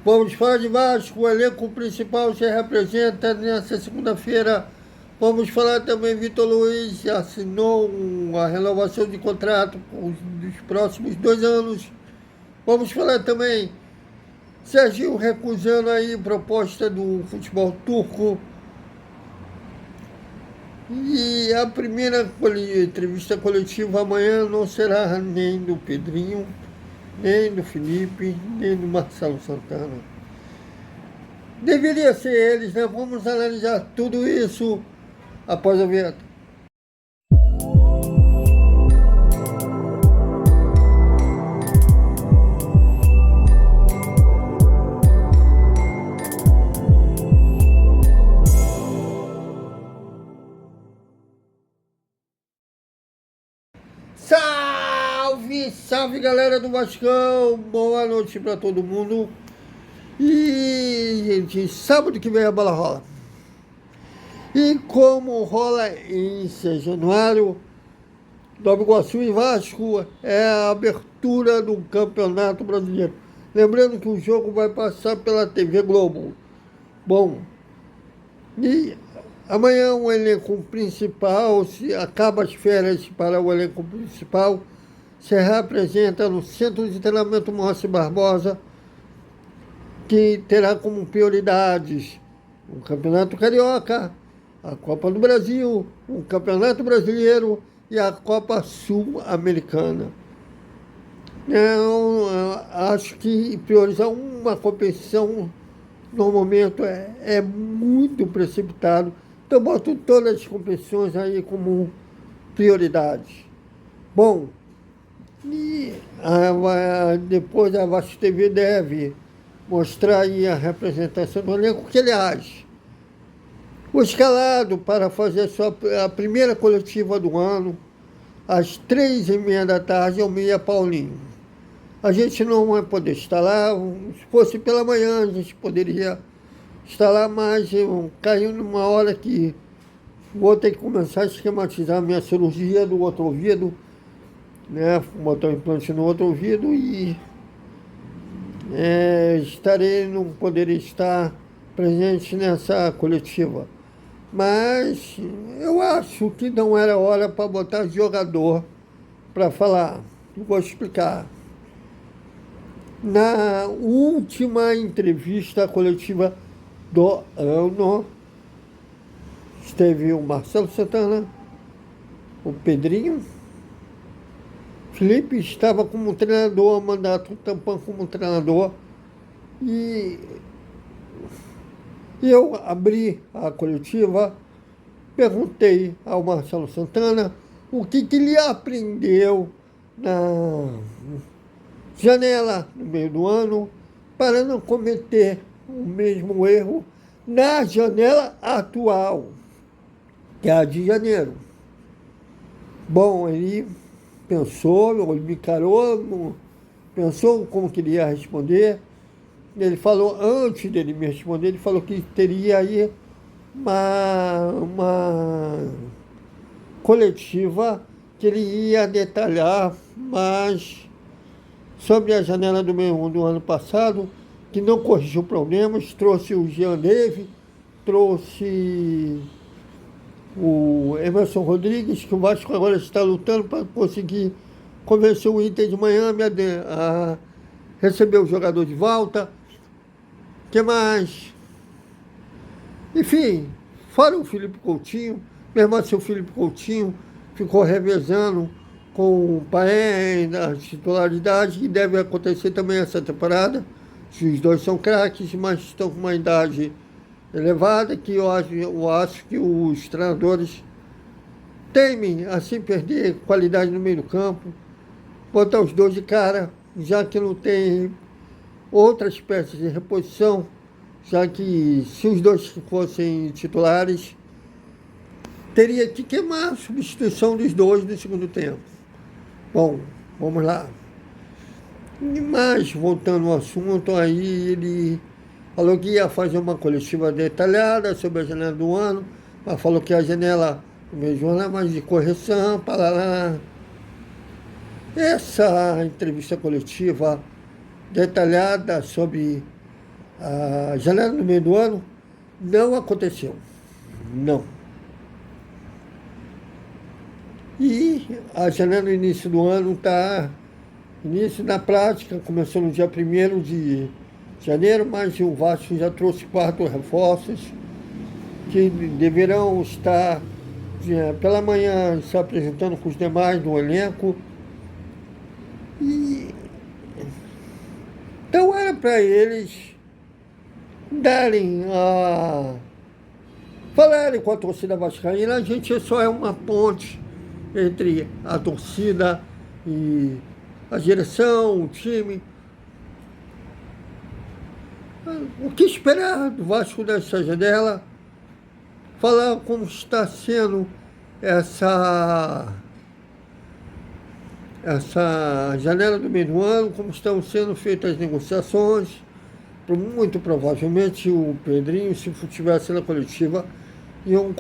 Vamos falar de Vasco, o elenco principal se representa nessa segunda-feira. Vamos falar também, Vitor Luiz assinou a renovação de contrato dos próximos 2 anos. Vamos falar também, Serginho recusando aí proposta do futebol turco. E a primeira entrevista coletiva amanhã não será nem do Pedrinho, nem do Felipe, nem do Marcelo Santana. Deveria ser eles, né? Vamos analisar tudo isso após a vinheta. Salve, salve galera do Vascão, boa noite para todo mundo. E, gente, sábado que vem a bola rola. E como rola em São Januário, Nova Iguaçu e Vasco, é a abertura do Campeonato Brasileiro. Lembrando que o jogo vai passar pela TV Globo. Bom, e amanhã o elenco principal, se acaba as férias para o elenco principal, se representa no Centro de Treinamento Moacir Barbosa, que terá como prioridades o Campeonato Carioca, a Copa do Brasil, o Campeonato Brasileiro e a Copa Sul-Americana. Eu acho que priorizar uma competição no momento é muito precipitado. Então, boto todas as competições aí como prioridade. Bom, e depois a Vasco TV deve mostrar aí a representação do elenco, que, aliás, o escalado para fazer a primeira coletiva do ano, às 3h30 da tarde, é o Meia Paulinho. A gente não vai poder estar lá. Se fosse pela manhã, a gente poderia estar lá, mas caiu numa hora que vou ter que começar a esquematizar a minha cirurgia do outro ouvido, né? Botar o implante no outro ouvido e não poderia estar presente nessa coletiva. Mas eu acho que não era hora para botar jogador para falar. Eu vou explicar. Na última entrevista coletiva do ano, esteve o Marcelo Santana, o Pedrinho, Felipe estava como treinador, mandato tampão como treinador, e eu abri a coletiva, perguntei ao Marcelo Santana o que ele aprendeu na janela no meio do ano para não cometer o mesmo erro na janela atual, que é a de janeiro. Bom, ele pensou, ele me encarou, pensou como queria responder. Ele falou, antes dele me responder, ele falou que teria aí uma coletiva que ele ia detalhar mais sobre a janela do meio do ano passado, que não corrigiu problemas, trouxe o Jean Neve, trouxe o Emerson Rodrigues, que o Vasco agora está lutando para conseguir convencer o Inter de Miami a receber o jogador de volta. O que mais? Enfim, fora o Felipe Coutinho, mesmo assim o Felipe Coutinho ficou revezando com o Paé na titularidade, que deve acontecer também essa temporada. Os dois são craques, mas estão com uma idade elevada, que eu acho que os treinadores temem assim perder qualidade no meio do campo, botar os dois de cara, já que não tem outras peças de reposição, já que se os dois fossem titulares, teria que queimar a substituição dos dois no segundo tempo. Bom, vamos lá. Mas, voltando ao assunto, aí ele falou que ia fazer uma coletiva detalhada sobre a janela do ano, mas falou que a janela, mesmo lá, mais de correção, para lá. Essa entrevista coletiva detalhada sobre A janela no meio do ano não aconteceu. Não. E a janela no início do ano está... Início na prática, começou no dia 1º de janeiro, mas o Vasco já trouxe 4 reforços que deverão estar pela manhã se apresentando com os demais do elenco. E, então era para eles falarem com a torcida vascaína. A gente só é uma ponte entre a torcida e a direção, o time. O que esperar do Vasco dessa janela? Falar como está sendo essa janela do meio do ano, como estão sendo feitas as negociações. Muito provavelmente o Pedrinho, se estivesse na coletiva, iam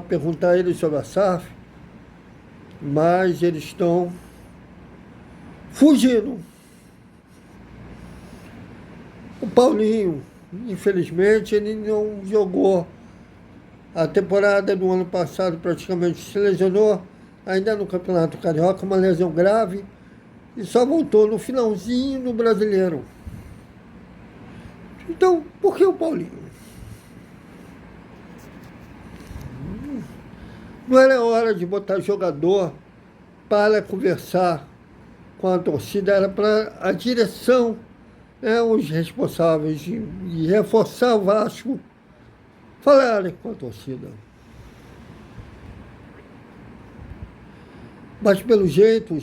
perguntar a ele sobre a SAF, mas eles estão fugindo. O Paulinho, infelizmente, ele não jogou a temporada do ano passado, praticamente se lesionou, ainda no Campeonato Carioca, uma lesão grave, e só voltou no finalzinho do Brasileiro. Então, por que o Paulinho? Não era hora de botar jogador para conversar com a torcida, era para a direção, os responsáveis de reforçar o Vasco, falarem com a torcida. Mas, pelo jeito,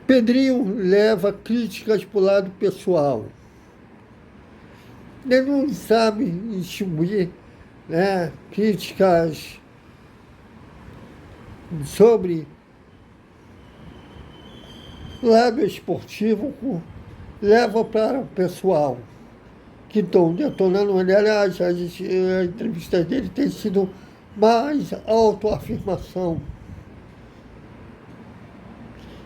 Pedrinho leva críticas para o lado pessoal. Ele não sabe distribuir críticas sobre o lado esportivo, leva para o pessoal que estão detonando ele. Aliás, a entrevista dele tem sido mais autoafirmação.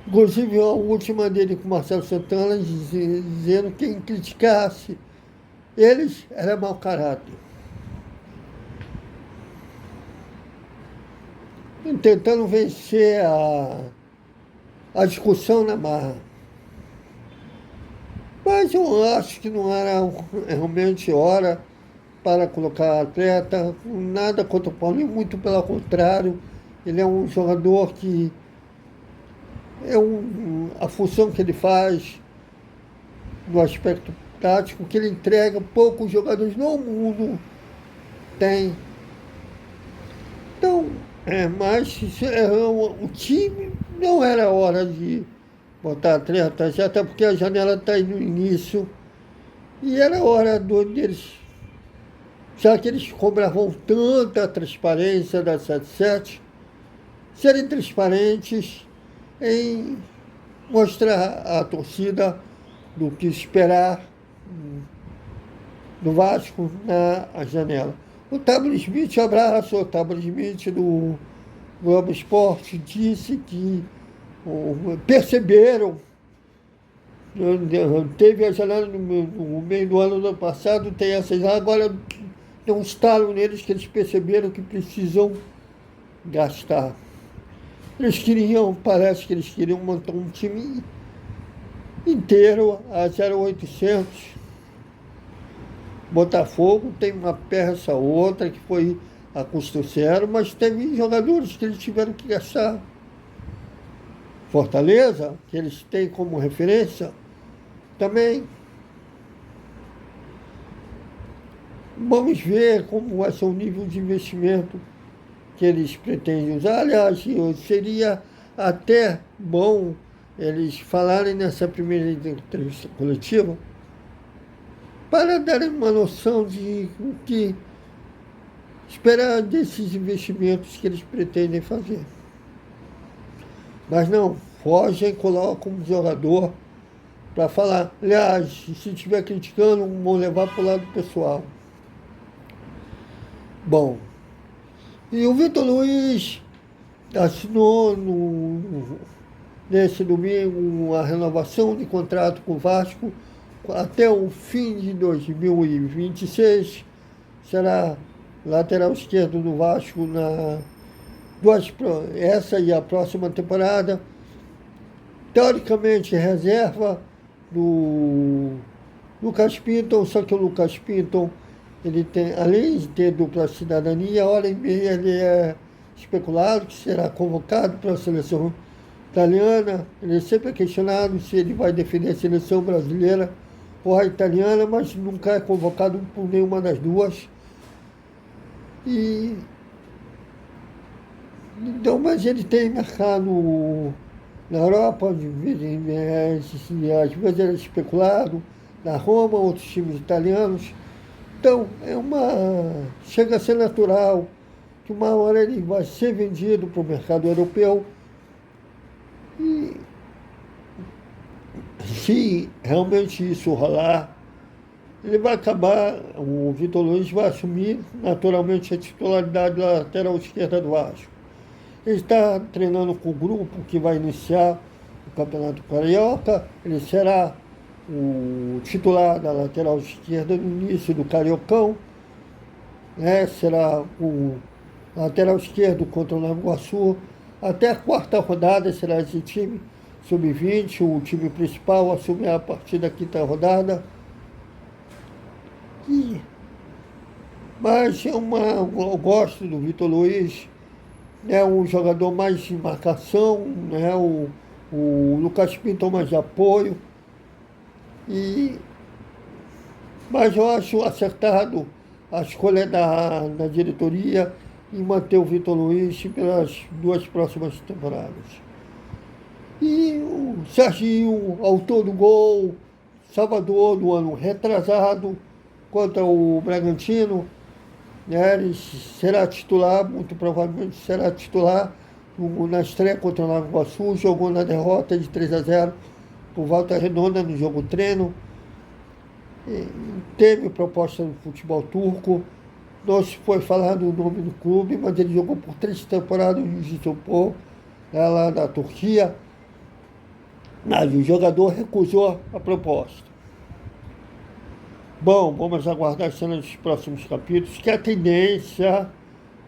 Inclusive, a última dele com Marcelo Santana, dizendo que quem criticasse eles era mau caráter. Tentando vencer a discussão na marra. Mas eu acho que não era realmente hora para colocar atleta, nada contra o Paulinho, muito pelo contrário. Ele é um jogador que a função que ele faz no aspecto tático, que ele entrega, poucos jogadores no mundo têm. Então, mas o time não era hora de botar atletas, até porque a janela está aí no início, e era hora deles, já que eles cobravam tanta transparência da 77, serem transparentes em mostrar à torcida do que esperar do Vasco na janela. O Tablo Smith, abraço ao Tablo Smith do Globo Esporte, disse que perceberam, teve a janela no meio do ano passado, tem essas, agora tem um estalo neles que eles perceberam que precisam gastar. Parece que eles queriam montar um time inteiro a 0800. Botafogo tem uma peça ou outra que foi a custo zero, mas teve jogadores que eles tiveram que gastar. Fortaleza, que eles têm como referência, também. Vamos ver como vai ser o nível de investimento que eles pretendem usar. Aliás, seria até bom eles falarem nessa primeira entrevista coletiva para darem uma noção de o que esperar desses investimentos que eles pretendem fazer. Mas não, fogem, colocam um jogador para falar. Aliás, se estiver criticando, vão levar para o lado pessoal. Bom, e o Vitor Luiz assinou nesse domingo a renovação de contrato com o Vasco até o fim de 2026, será lateral esquerdo do Vasco essa e a próxima temporada. Teoricamente, reserva do Lucas Pinton, só que o Lucas Pinton, ele tem, além de ter dupla cidadania, hora e meia ele é especulado que será convocado para a seleção italiana. Ele sempre é questionado se ele vai defender a seleção brasileira ou a italiana, mas nunca é convocado por nenhuma das duas. Então, mas ele tem mercado na Europa, às vezes ele é especulado, na Roma, outros times italianos. Então, chega a ser natural que uma hora ele vai ser vendido para o mercado europeu. E se realmente isso rolar, ele vai acabar, o Vitor Luiz vai assumir naturalmente a titularidade da lateral esquerda do Vasco. Ele está treinando com o grupo que vai iniciar o Campeonato Carioca, ele será o titular da lateral esquerda no início do Cariocão, né? Será o lateral esquerdo contra o Nova Iguaçu. Até a quarta rodada será esse time, sub-20, o time principal assumirá a partir da quinta rodada. Mas eu gosto do Vitor Luiz, é um jogador mais de marcação, né? O Lucas Pinto mais de apoio. Mas eu acho acertado a escolha da diretoria em manter o Vitor Luiz pelas 2 próximas temporadas. E o Serginho, autor do gol, salvador do ano retrasado, contra o Bragantino, né? Ele será titular, muito provavelmente será titular na estreia contra o Nova Iguaçu, jogou na derrota de 3-0 por Volta Redonda no jogo treino. Teve proposta no futebol turco, não se foi falado o nome do clube, mas ele jogou por 3 temporadas no Giresun, lá na Turquia. Mas o jogador recusou a proposta. Bom, vamos aguardar as cenas dos próximos capítulos, que a tendência,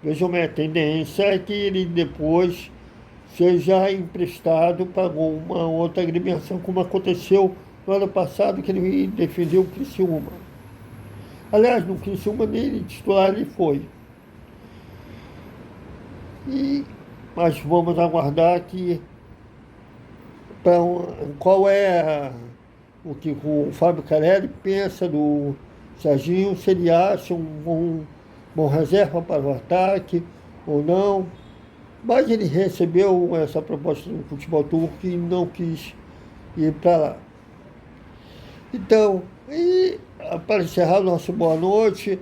vejam bem, a tendência é que ele depois seja emprestado para uma outra agremiação, como aconteceu no ano passado, que ele defendeu o Criciúma. Aliás, no Criciúma nem titular ele foi. Mas vamos aguardar qual é o que o Fábio Carelli pensa do Serginho, se ele acha um bom reserva para o ataque ou não. Mas ele recebeu essa proposta do futebol turco e não quis ir para lá. Então, para encerrar o nosso boa noite,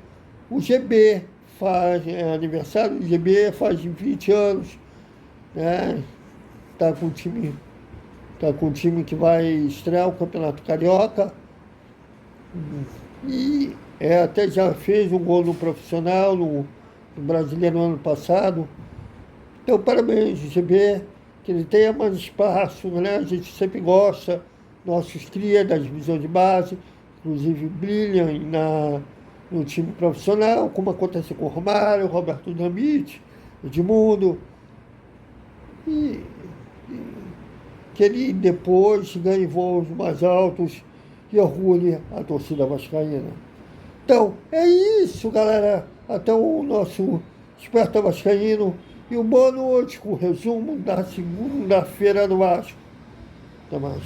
o GB faz aniversário, o GB faz 20 anos, né? Está com o time que vai estrear o Campeonato Carioca e até já fez um gol no profissional, no Brasileiro no ano passado. Então, parabéns, GB, que ele tenha mais espaço, né? A gente sempre gosta, nossos cria da divisão de base, inclusive brilham no time profissional, como aconteceu com o Romário, Roberto Dinamite, Edmundo. Que ele depois ganhe voos mais altos e orgulhe a torcida vascaína. Então, é isso, galera. Até o nosso Desperta Vascaíno. E uma boa noite com o resumo da segunda-feira do Vasco. Até mais.